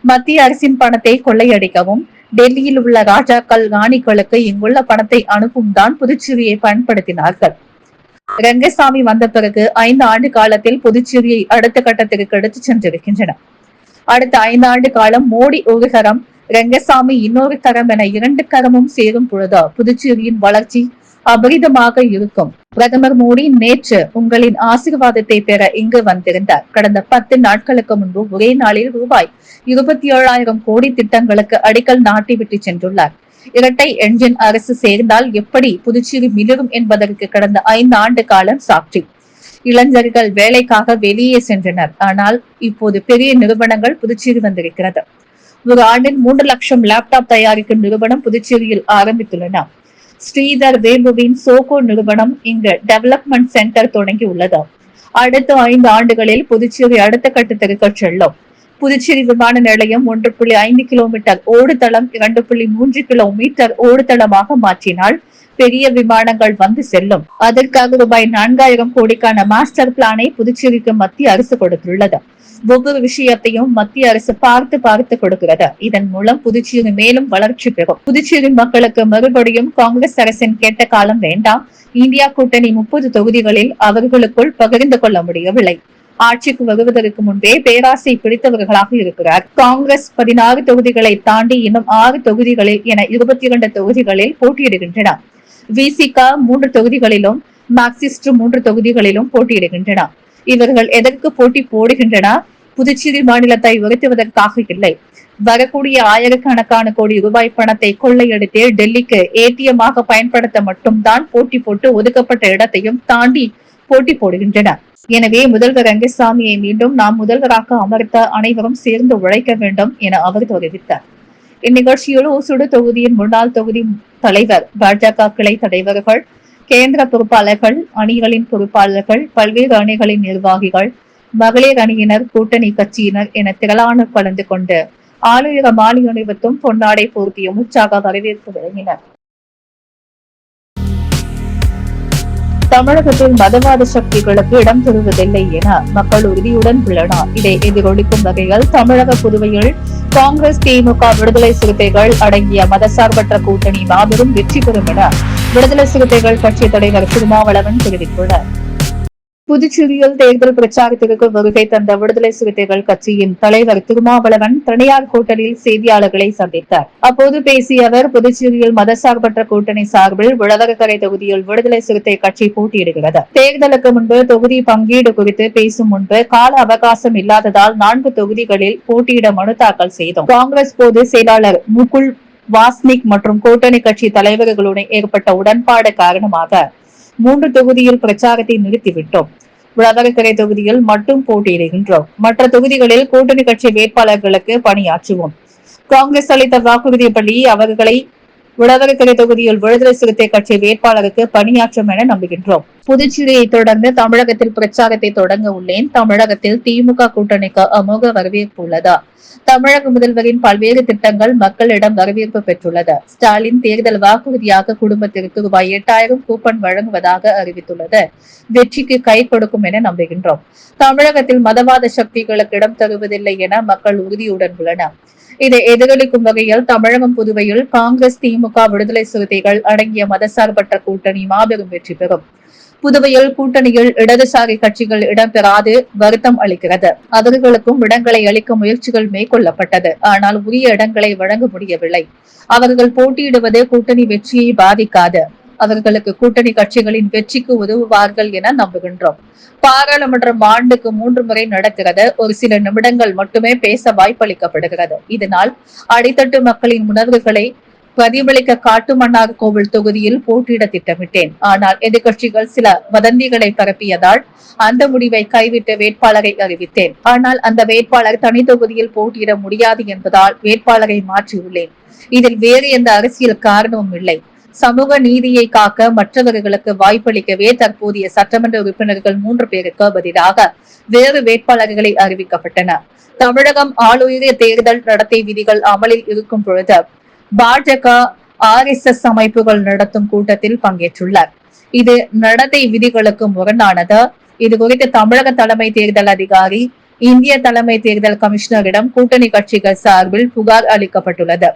S1: மத்திய அரசின் பணத்தை கொள்ளையடிக்கவும் டெல்லியில் உள்ள ராஜாக்கள் ராணிகளுக்கு இங்குள்ள பணத்தை அனுப்பும் தான் புதுச்சேரியை பயன்படுத்தினார்கள். ரங்கசாமி வந்த பிறகு 5 ஆண்டு காலத்தில் புதுச்சேரியை அடுத்த கட்டத்திற்கு எடுத்து சென்றிருக்கின்றனர். அடுத்த 5 ஆண்டு காலம் மோடி ஒரு கரம், ரங்கசாமி இன்னொரு கரம் என 2 கரமும் சேரும் பொழுது புதுச்சேரியின் வளர்ச்சி அபரிதமாக இருக்கும். பிரதமர் மோடி நேற்று உங்களின் ஆசீர்வாதத்தை பெற இங்கு வந்திருந்தார். கடந்த 10 நாட்களுக்கு முன்பு ஒரே நாளில் ரூபாய் 27,000 கோடி திட்டங்களுக்கு அடிக்கல் நாட்டிவிட்டு சென்றுள்ளார். இரட்டை என்ஜின் அரசு சேர்ந்தால் எப்படி புதுச்சேரி மிளிரும் என்பதற்கு கடந்த 5 ஆண்டு காலம் சாட்சி. இளைஞர்கள் வேலைக்காக வெளியே சென்றனர். ஆனால் இப்போது பெரிய நிறுவனங்கள் புதுச்சேரி வந்திருக்கிறது. ஒரு ஆண்டில் 3 லட்சம் லேப்டாப் தயாரிக்கும் நிறுவனம் புதுச்சேரியில் ஆரம்பித்துள்ளன. ஸ்ரீதர் வேம்புவின் சோகோ நிறுவனம் இங்கு டெவலப்மெண்ட் சென்டர் தொடங்கி உள்ளது. அடுத்த 5 ஆண்டுகளில் புதுச்சேரி அடுத்த கட்டத்திற்கு செல்லும். புதுச்சேரி விமான நிலையம் 1.5 கிலோமீட்டர் ஓடுதளம் 2.3 கிலோமீட்டர் ஓடுதளமாக மாற்றினால் பெரிய விமானங்கள் வந்து செல்லும். அதற்காக ரூபாய் 4,000 கோடிக்கான மாஸ்டர் பிளானை புதுச்சேரிக்கு மத்திய அரசு கொடுத்துள்ளது. ஒவ்வொரு விஷயத்தையும் மத்திய அரசு பார்த்து கொடுக்கிறது. இதன் மூலம் புதுச்சேரி மேலும் வளர்ச்சி பெறும். புதுச்சேரி மக்களுக்கு மறுபடியும் காங்கிரஸ் அரசின் கெட்ட காலம் வேண்டாம். இந்தியா கூட்டணி 30 தொகுதிகளில் அவர்களுக்குள் பகிர்ந்து கொள்ள முடியவில்லை. ஆட்சிக்கு வருவதற்கு முன்பே பேராசை பிடித்தவர்களாக இருக்கிறார். காங்கிரஸ் 16 தொகுதிகளை தாண்டி இன்னும் 6 தொகுதிகளில் என 22 தொகுதிகளில் போட்டியிடுகின்றன. விசிக 3 தொகுதிகளிலும், மார்க்சிஸ்ட் 3 தொகுதிகளிலும் போட்டியிடுகின்றன. இவர்கள் எதற்கு போட்டி போடுகின்றன? புதுச்சேரி மாநிலத்தை உயர்த்துவதற்காக இல்லை. வரக்கூடிய ஆயிரக்கணக்கான கோடி ரூபாய் பணத்தை கொள்ளையடித்து டெல்லிக்கு ஏடிஎம்மாக பயன்படுத்த மட்டும்தான் போட்டி போட்டு ஒதுக்கப்பட்ட இடத்தையும் தாண்டி போட்டி போடுகின்றன. எனவே முதல்வர் ரங்கசாமியை மீண்டும் நாம் முதல்வராக அமர்த்த அனைவரும் சேர்ந்து உழைக்க வேண்டும் என அவர் தெரிவித்தார். இந்நிகழ்ச்சியில் ஓசூடு தொகுதியின் முன்னாள் தொகுதி தலைவர், பாஜக கிளை தலைவர்கள், கேந்திர பொறுப்பாளர்கள், அணிகளின் பொறுப்பாளர்கள், பல்வேறு அணிகளின் நிர்வாகிகள், மகளிர் அணியினர், கூட்டணி கட்சியினர் என திரளான கலந்து கொண்டு ஆளுநர் மாலை அணிவித்தும் பொன்னாடை போர்த்தியும் உற்சாக வரவேற்பு வழங்கினர். தமிழகத்தில் மதவாத சக்திகளுக்கு இடம் தருவதில்லை என மக்கள் உறுதியுடன் உள்ளனர். இதை எதிரொலிக்கும் வகையில் தமிழக புதுவையில் காங்கிரஸ், திமுக, விடுதலை சிறுத்தைகள் அடங்கிய மதசார்பற்ற கூட்டணி மாபெரும் வெற்றி பெறும் என விடுதலை சிறுத்தைகள் கட்சி தலைவர் திருமாவளவன் தெரிவித்துள்ளார். புதுச்சேரியில் தேர்தல் பிரச்சாரத்திற்கு வருகை தந்த விடுதலை சிறுத்தைகள் கட்சியின் தலைவர் திருமாவளவன் தனியார் ஹோட்டலில் செய்தியாளர்களை சந்தித்தார். அப்போது பேசிய அவர், புதுச்சேரியில் மதசார்பற்ற கூட்டணி சார்பில் உழவர்கரை தொகுதியில் விடுதலை சிறுத்தை கட்சி போட்டியிடுகிறது. தேர்தலுக்கு முன்பு தொகுதி பங்கீடு குறித்து பேசும் முன்பு கால அவகாசம் இல்லாததால் 4 தொகுதிகளில் போட்டியிட மனு தாக்கல் செய்தோம். காங்கிரஸ் பொதுச் செயலாளர் முகுல் வாஸ்னிக் மற்றும் கூட்டணி கட்சி தலைவர்களுடன் ஏற்பட்ட உடன்பாடு காரணமாக 3 தொகுதியில் பிரச்சாரத்தை நிறுத்திவிட்டோம். உழவர்கரை தொகுதியில் மட்டும் போட்டியிடுகின்றோம். மற்ற தொகுதிகளில் கூட்டணி கட்சி வேட்பாளர்களுக்கு பணியாற்றுவோம். காங்கிரஸ் அளித்த வாக்குறுதிப்படி அவர்களை உழவர்கரை தொகுதியில் விடுதலை சிறுத்தை கட்சி வேட்பாளருக்கு பணியாற்றும் என நம்புகின்றோம். புதுச்சேரியை தொடர்ந்து தமிழகத்தில் பிரச்சாரத்தை தொடங்க உள்ளேன். தமிழகத்தில் திமுக கூட்டணிக்கு அமோக வரவேற்பு உள்ளதா? தமிழக முதல்வரின் பல்வேறு திட்டங்கள் மக்களிடம் வரவேற்பு பெற்றுள்ளது. ஸ்டாலின் தேர்தல் வாக்குறுதியாக குடும்பத்திற்கு ரூபாய் 8000 கூப்பன் வழங்குவதாக அறிவித்துள்ளது வெற்றிக்கு கை கொடுக்கும் என நம்புகின்றோம். தமிழகத்தில் மதவாத சக்திகளுக்கு இடம் தருவதில்லை என மக்கள் உறுதியுடன் உள்ளனர். இதை எதிரொலிக்கும் வகையில் தமிழகம் புதுவையில் காங்கிரஸ், திமுக, விடுதலை சிறுத்தைகள் அடங்கிய மதசார்பற்ற கூட்டணி மாபெரும் வெற்றி பெறும். புதுவையில் கூட்டணியில் இடதுசாரி கட்சிகள் இடம்பெறாது வருத்தம் அளிக்கிறது. அவர்களுக்கும் இடங்களை அளிக்க முயற்சிகள் மேற்கொள்ளப்பட்டது. ஆனால் உரிய இடங்களை வழங்க முடியவில்லை. அவர்கள் போட்டியிடுவது கூட்டணி வெற்றியை பாதிக்காது. அவர்களுக்கு கூட்டணி கட்சிகளின் வெற்றிக்கு உதவுவார்கள் என நம்புகின்றோம். பாராளுமன்றம் ஆண்டுக்கு 3 முறை நடக்கிறது. ஒரு சில நிமிடங்கள் மட்டுமே பேச வாய்ப்பளிக்கப்படுகிறது. இதனால் அடித்தட்டு மக்களின் உணர்வுகளை பிரதிபலிக்க காட்டுமன்னார் கோவில் தொகுதியில் போட்டியிட திட்டமிட்டேன். ஆனால் எதிர்கட்சிகள் சில வதந்திகளை பரப்பியதால் அந்த முடிவை கைவிட்டு வேட்பாளரை அறிவித்தேன். ஆனால் அந்த வேட்பாளர் தனி தொகுதியில் போட்டியிட முடியாது என்பதால் வேட்பாளரை மாற்றியுள்ளேன். இதில் வேறு எந்த அரசியல் காரணமும் இல்லை. சமூக நீதியை காக்க மற்றவர்களுக்கு வாய்ப்பளிக்கவே தற்போதைய சட்டமன்ற உறுப்பினர்கள் 3 பேருக்கு பதிலாக வேறு வேட்பாளர்களை அறிவிக்கப்பட்டன. தமிழகம் ஆளுயரிய தேர்தல் நடத்தை விதிகள் அமலில் இருக்கும் பொழுது பாஜக, RSS அமைப்புகள் நடத்தும் கூட்டத்தில் பங்கேற்றுள்ளார். இது நடத்தை விதிகளுக்கு முரணானது. இது குறித்து தமிழக தலைமை தேர்தல் அதிகாரி, இந்திய தலைமை தேர்தல் கமிஷனரிடம் கூட்டணி கட்சிகள் சார்பில் புகார் அளிக்கப்பட்டுள்ளது.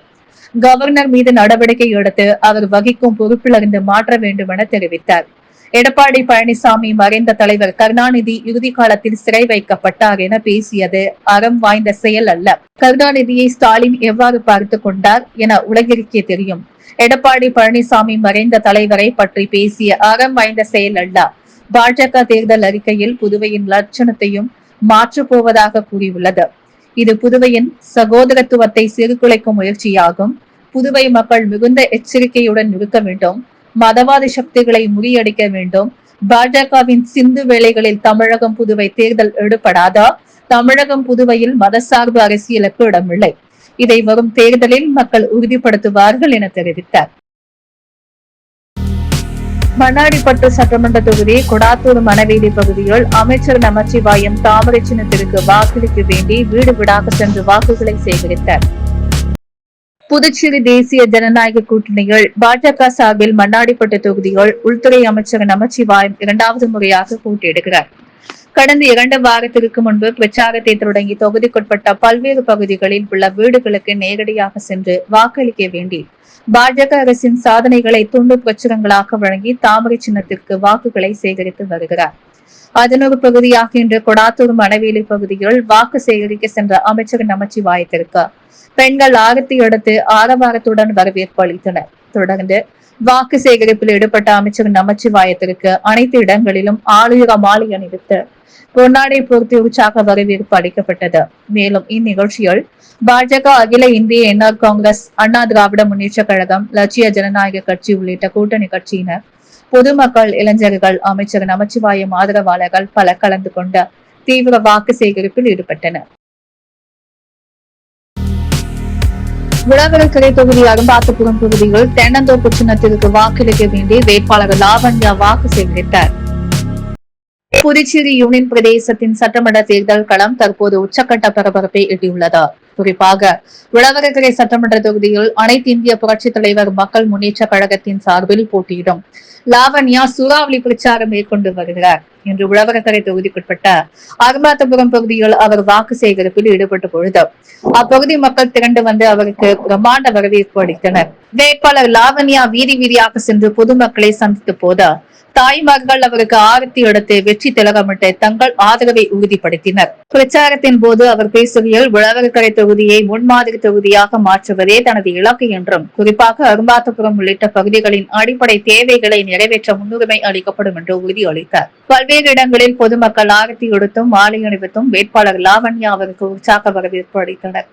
S1: கவர்னர் மீது நடவடிக்கை எடுத்து அவர் வகிக்கும் பொறுப்பிலிருந்து மாற்ற வேண்டும் என தெரிவித்தார். எடப்பாடி பழனிசாமி மறைந்த தலைவர் கருணாநிதி இறுதி காலத்தில் சிறை வைக்கப்பட்டார் என பேசியது அறம் வாய்ந்த செயல் அல்ல. கருணாநிதியை ஸ்டாலின் எவ்வாறு பார்த்து கொண்டார் என உலகிற்கே தெரியும். எடப்பாடி பழனிசாமி மறைந்த தலைவரை பற்றி பேசிய அறம் வாய்ந்த செயல் அல்ல. பாஜக தேர்தல் அறிக்கையில் புதுவையின் லட்சணத்தையும் மாற்றப் போவதாக கூறியுள்ளது. இது புதுவையின் சகோதரத்துவத்தை சீர்குலைக்கும் முயற்சியாகும். புதுவை மக்கள் மிகுந்த எச்சரிக்கையுடன் இருக்க வேண்டும். மதவாத சக்திகளை முறியடிக்க வேண்டும். பாஜகவின் சிந்து வேளைகளில் தமிழகம், புதுவை தேர்தல் ஈடுபடாதா? தமிழகம், புதுவையில் மதசார்பு அரசியலுக்கு இடமில்லை. இதை வரும் தேர்தலில் மக்கள் உறுதிப்படுத்துவார்கள் என தெரிவித்தார். மண்ணாடிப்பட்டு சட்டமன்ற தொகுதி கொடாத்தூர் மணவேலி பகுதியில் அமைச்சர் நமச்சிவாயம் தாமரை சின்னத்திற்கு வாக்களிக்க வேண்டி வீடு வீடாக சென்று வாக்குகளை சேகரித்தார். புதுச்சேரி தேசிய ஜனநாயக கூட்டணியில் பாஜக சார்பில் மண்ணாடிப்பட்டு தொகுதியில் உள்துறை அமைச்சர் நமச்சிவாயம் 2வது முறையாக போட்டியிடுகிறார். கடந்த 2 வாரத்திற்கு முன்பு பிரச்சாரத்தை தொடங்கி தொகுதிக்குட்பட்ட பல்வேறு பகுதிகளில் உள்ள வீடுகளுக்கு நேரடியாக சென்று வாக்களிக்க வேண்டி பாஜக அரசின் சாதனைகளை துண்டு பிரச்சுரங்களாக வழங்கி தாமரை சின்னத்திற்கு வாக்குகளை சேகரித்து வருகிறார். அதன் ஒரு பகுதியாக இன்று கொடாத்தூர் மணவேலி பகுதியில் வாக்கு சேகரிக்க சென்ற அமைச்சர் நமச்சிவாயத்திற்கு பெண்கள் ஆரத்தி எடுத்து ஆரவாரத்துடன் வரவேற்பு அளித்தனர். தொடர்ந்து வாக்கு சேகரிப்பில் ஈடுபட்ட அமைச்சர் நமச்சிவாயத்திற்கு அனைத்து இடங்களிலும் ஆளுயர மாலை அணிவித்து பொன்னாடை பொருத்தி உற்சாக வரவேற்பு அளிக்கப்பட்டது. மேலும் இந்நிகழ்ச்சியில் பாஜக, அகில இந்திய என்ஆர் காங்கிரஸ், அண்ணா திராவிட முன்னேற்ற கழகம், லட்சிய ஜனநாயக கட்சி உள்ளிட்ட கூட்டணி கட்சியினர், பொதுமக்கள், இளைஞர்கள், அமைச்சர் நமச்சிவாயம் ஆதரவாளர்கள் பலர் கலந்து கொண்ட தீவிர வாக்கு சேகரிப்பில் ஈடுபட்டனர். உழவர்கரை தொகுதி அரும்பாத்துபுரம் தொகுதியில் தென்னந்தோப்பு சின்னத்திற்கு வாக்களிக்க வேண்டி வேட்பாளர் லாவண்யா வாக்கு சேகரித்தார். புதுச்சேரி யூனியன் பிரதேசத்தின் சட்டமன்ற தேர்தல் களம் தற்போது உச்சக்கட்ட பரபரப்பை எட்டியுள்ளது. குறிப்பாக உழவர்கரை சட்டமன்ற தொகுதியில் அனைத்து இந்திய புரட்சித் தலைவர் மக்கள் முன்னேற்ற கழகத்தின் சார்பில் போட்டியிடும் லாவண்யா சூறாவளி பிரச்சாரம் மேற்கொண்டு வருகிறார். இன்று உழவர்கரை தொகுதிக்குட்பட்ட அரும்பாத்தபுரம் பகுதியில் அவர் வாக்கு சேகரிப்பில் ஈடுபட்ட பொழுது அப்பகுதி மக்கள் திரண்டு வந்து அவருக்கு பிரம்மாண்ட வரவேற்பு அளித்தனர். வேட்பாளர் லாவண்யா வீதி வீதியாக சென்று பொதுமக்களை சந்தித்த போது தாய்மார்கள் அவருக்கு ஆரத்தி எடுத்து வெற்றி திலகமிட்டு தங்கள் ஆதரவை உறுதிப்படுத்தினர். பிரச்சாரத்தின் போது அவர் பேசுகையில் உழவர்கரை தொகுதியை முன்மாதிரி தொகுதியாக மாற்றுவதே தனது இலக்கு என்றும், குறிப்பாக அரும்பாத்தபுரம் உள்ளிட்ட பகுதிகளின் அடிப்படை தேவைகளை நிறைவேற்ற முன்னுரிமை அளிக்கப்படும் என்று உறுதியளித்தார். பல்வேறு இடங்களில் பொதுமக்கள் ஆரத்தி எடுத்தும் மாலை அணிவித்தும் வேட்பாளர் லாவண்யா அவருக்கு உற்சாக வரவேற்பு அளித்தனர்.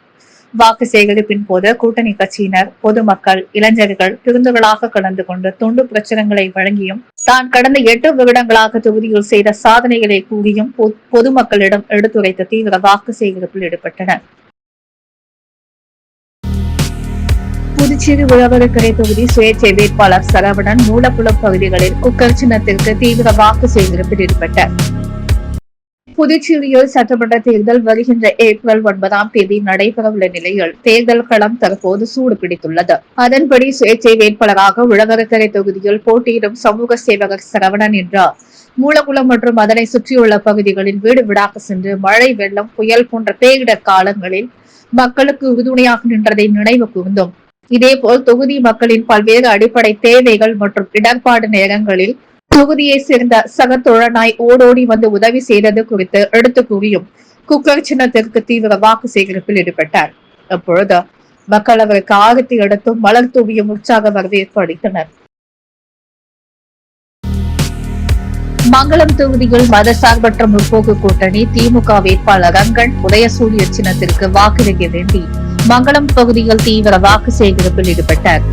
S1: வாக்கு சேகரிப்பின் போது கூட்டணி கட்சியினர், பொதுமக்கள், இளைஞர்கள் விருந்துகளாக கலந்து கொண்டு தொண்டு பிரச்சனைகளை வழங்கியும் தான் கடந்த 8 வருடங்களாக தொகுதியில் செய்த சாதனைகளை கூறியும் பொதுமக்களிடம் எடுத்துரைத்த தீவிர வாக்கு சேகரிப்பில் ஈடுபட்டனர். புதுச்சேரி உழவர்கரை தொகுதி சுயேட்சை வேட்பாளர் சரவணன் மூலக்குளம் பகுதிகளில் குக்கர் சின்னத்திற்கு தீவிர வாக்கு சேகரிப்பில் ஈடுபட்டார். புதுச்சேரியில் சட்டமன்ற தேர்தல் வருகின்ற ஏப்ரல் 9ஆம் தேதி நடைபெறவுள்ள நிலையில் தேர்தல் களம் தற்போது சூடு பிடித்துள்ளது. அதன்படி சுயேட்சை வேட்பாளராக உழவர்கரை தொகுதியில் போட்டியிடும் சமூக சேவகர் சரவணன் என்றார். மூலகுளம் மற்றும் அதனை சுற்றியுள்ள பகுதிகளில் வீடு வீடாக சென்று மழை, வெள்ளம், புயல் போன்ற பேரிடர் காலங்களில் மக்களுக்கு உறுதுணையாக நின்றதை நினைவு கூர்ந்தோம். இதேபோல் தொகுதி மக்களின் பல்வேறு அடிப்படை தேவைகள் மற்றும் இடர்பாடு நேரங்களில் தொகுதியை சேர்ந்த சக தோழனாய் ஓடோடி வந்து உதவி செய்தது குறித்து எடுத்து கூறியும் குக்கர் சின்னத்திற்கு தீவிர வாக்கு சேகரிப்பில் ஈடுபட்டார். அப்பொழுது மக்கள் அவருக்கு ஆரத்தி எடுத்தும் மலர் தூவியும் உற்சாக வரவேற்பு அளித்தனர். மங்களம் தொகுதியில் மதசார்பற்ற முற்போக்கு கூட்டணி திமுக வேட்பாளர் ரங்கன் உதயசூரிய சின்னத்திற்கு வாக்களிக்க வேண்டி மங்களம் பகுதியில் தீவிர வாக்கு சேகரிப்பில் ஈடுபட்டார்.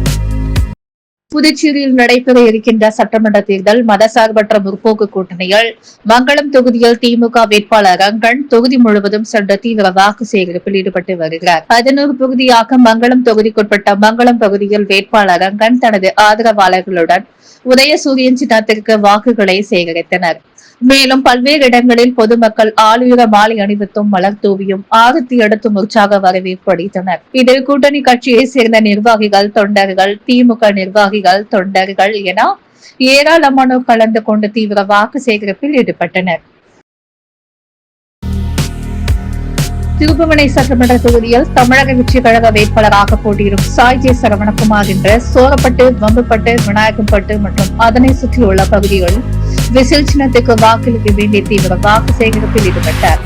S1: புதுச்சேரியில் நடைபெற இருக்கின்ற சட்டமன்ற தேர்தல் மதசார்பற்ற முற்போக்கு கூட்டணியில் மங்களம் தொகுதியில் திமுக வேட்பாளர் ரங்கன் தொகுதி முழுவதும் சென்ற தீவிர வாக்கு சேகரிப்பில் ஈடுபட்டு வருகிறார். 11 பகுதியாக மங்களம் தொகுதிக்குட்பட்ட மங்களம் பகுதியில் வேட்பாளர் ரங்கன் தனது ஆதரவாளர்களுடன் உதயசூரியன் சின்னத்திற்கு வாக்குகளை சேகரித்தனர். மேலும் பல்வேறு இடங்களில் பொதுமக்கள் ஆளுயர மாலை அணிவித்தும் மலர் தூவியும் ஆரத்தி எடுத்தும் உற்சாக வரவேற்பு அளித்தனர். இதில் கூட்டணி கட்சியை சேர்ந்த நிர்வாகிகள், தொண்டர்கள், திமுக நிர்வாகிகள், தொண்டர்கள் என ஏராளமானோர் கலந்து கொண்டு தீவிர வாக்கு சேகரிப்பில் ஈடுபட்டனர். திருப்புவனை சட்டமன்ற தொகுதியில் தமிழக வெற்றி கழக வேட்பாளராக போட்டியிடும் சாய் ஜே சரவணகுமார் என்ற சோரப்பட்டு, வம்புப்பட்டு, விநாயகம்பட்டு மற்றும் அதனை சுற்றியுள்ள பகுதிகளில் விசில் சின்னத்துக்கு வாக்களிக்க வேண்டிய தீவிர வாக்கு சேகரிப்பில் ஈடுபட்டார்.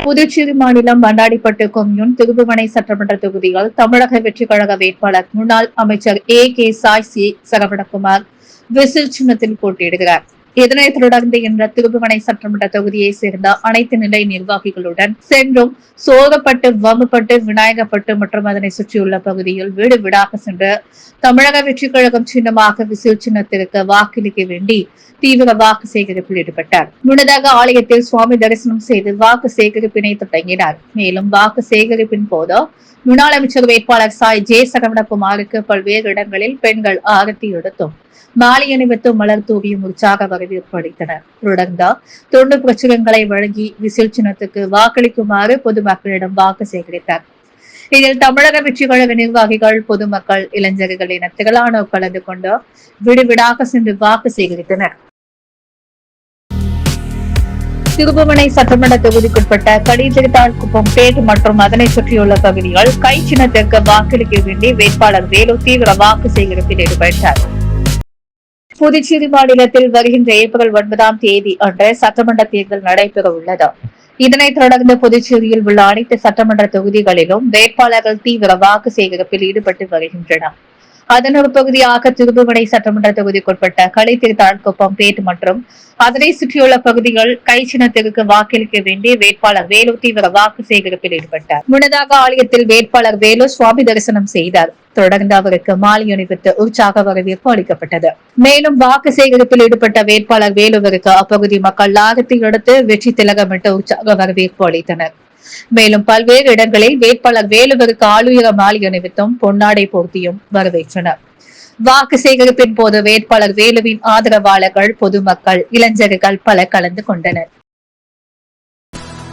S1: புதுச்சேரி மாநிலம் மண்ணாடிப்பட்டு கொம்யூன் திருப்புவனை சட்டமன்ற தொகுதியில் தமிழக வெற்றி கழக வேட்பாளர் முன்னாள் அமைச்சர் K Sai C Saravanakumar whistle சின்னத்தில் போட்டியிடுகிறார். இதனைத் தொடர்ந்து இன்று திருப்புவனை சட்டமன்ற தொகுதியை சேர்ந்த அனைத்து நிலை நிர்வாகிகளுடன் சென்றும் சோகப்பட்டு, வம்புப்பட்டு, விநாயகப்பட்டு மற்றும் அதனை சுற்றியுள்ள பகுதியில் வீடு வீடாக சென்று தமிழக வெற்றி கழகம் சின்னமாக விசில் சின்னத்திற்கு வாக்களிக்க வேண்டி தீவிர வாக்கு சேகரிப்பில் ஈடுபட்டார். முன்னதாக ஆலயத்தில் சுவாமி தரிசனம் செய்து வாக்கு சேகரிப்பினை தொடங்கினார். மேலும் வாக்கு சேகரிப்பின் போது முன்னாள் அமைச்சர் வேட்பாளர் சாய் ஜே சரவணகுமாருக்கு பல்வேறு இடங்களில் பெண்கள் ஆரத்தி எடுத்தும் மாலை அணிவித்தும் மலர் தூவியும் உற்சாக வரவேற்பு அளித்தனர். தொடர்ந்து தொண்டு பிரச்சுரங்களை வழங்கி விசில் சின்னத்துக்கு வாக்களிக்குமாறு பொதுமக்களிடம் வாக்கு சேகரித்தார். இதில் தமிழக வெற்றி கழக நிர்வாகிகள், பொதுமக்கள், இளைஞர்கள் என திரளானோர் கலந்து கொண்டு விடுவிடாக சென்று வாக்கு சேகரித்தனர். திருப்புவனை சட்டமன்ற தொகுதிக்குட்பட்ட கடிதிருத்தாழ்குப்பம், பேட் மற்றும் அதனை சுற்றியுள்ள பகுதிகள் கை சின்னத்திற்கு வாக்களிக்க வேண்டி வேட்பாளர் வேலு தீவிர வாக்கு சேகரிப்பில் ஈடுபட்டார். புதுச்சேரி மாநிலத்தில் வருகின்ற ஏப்ரல் 9ஆம் தேதி அன்று சட்டமன்ற தேர்தல் நடைபெற உள்ளது. இதனைத் தொடர்ந்து புதுச்சேரியில் உள்ள அனைத்து சட்டமன்ற தொகுதிகளிலும் வேட்பாளர்கள் தீவிர வாக்கு சேகரிப்பில் ஈடுபட்டு வருகின்றனர். அதன் ஒரு பகுதியாக திருப்புவனை சட்டமன்ற தொகுதிக்குட்பட்ட களித்திருத்தாழ்குப்பம், பேட் மற்றும் அதனை சுற்றியுள்ள பகுதிகள் கை சின்னத்திற்கு வாக்களிக்க வேண்டிய வேட்பாளர் வேலு தீவிர வாக்கு சேகரிப்பில் ஈடுபட்டார். முன்னதாக ஆலயத்தில் வேட்பாளர் வேலு சுவாமி தரிசனம் செய்தார். தொடர்ந்து அவருக்கு மாலை அணிவித்து உற்சாக வரவேற்பு அளிக்கப்பட்டது. மேலும் வாக்கு சேகரிப்பில் ஈடுபட்ட வேட்பாளர் வேலுவிற்கு அப்பகுதி மக்கள் ஆரத்தி எடுத்து வெற்றி திலகமிட்டு உற்சாக வரவேற்பு அளித்தனர். மேலும் பல்வேறு இடங்களில் வேட்பாளர் வேலுவிற்கு ஆளுயர மாலை அணிவித்தும் பொன்னாடை போர்த்தியும் வரவேற்றனர். வாக்கு சேகரிப்பின் போது வேட்பாளர் வேலுவின் ஆதரவாளர்கள், பொதுமக்கள், இளைஞர்கள் பலர் கலந்து கொண்டனர்.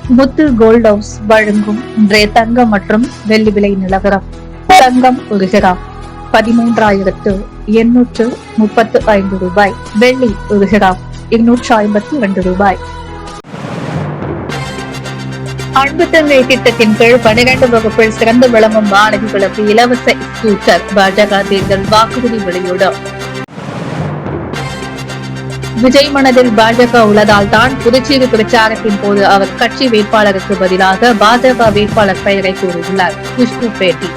S1: முத்து கோல்ட் ஹவுஸ் வழங்கும் இன்றைய தங்கம் மற்றும் வெள்ளி விலை நிலவரம். தங்கம் ஒரு கிராம் 13,835 ரூபாய். வெள்ளி ஒரு கிராம் 252 ரூபாய். அன்பு தங்கை திட்டத்தின் கீழ் 12 வகுப்பில் சிறந்து விளங்கும் மாணவிகளுக்கு இலவச ஸ்கூட்டர். பாஜக தேர்தல் வாக்குறுதி வெளியீடு. விஜய் மனதில் பாஜக உள்ளதால் தான் புதுச்சேரி பிரச்சாரத்தின் போது அவர் கட்சி வேட்பாளருக்கு பதிலாக பாஜக வேட்பாளர் பெயரை கூறியுள்ளார். குஷ்பு பேட்டி.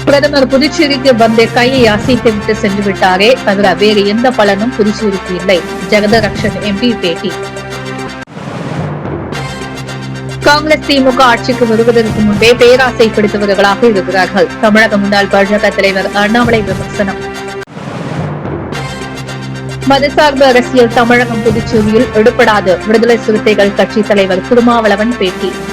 S1: பிரதமர் புதுச்சேரிக்கு வந்து கையை அசைத்துவிட்டு சென்று விட்டாரே தவிர வேறு எந்த பலனும் புதுச்சேரிக்கு இல்லை. ஜெகதரக்ஷன் எம்பி பேட்டி. காங்கிரஸ் திமுக ஆட்சிக்கு வருவதற்கு முன்பே பேராசை பிடித்தவர்களாக இருக்கிறார்கள். தமிழக முன்னாள் பாஜக தலைவர் அண்ணாமலை விமர்சனம். மதசார்பு அரசியல் தமிழகம் புதுச்சேரியில் எடுபடாது. விடுதலை சிறுத்தைகள் கட்சி தலைவர் திருமாவளவன் பேட்டி.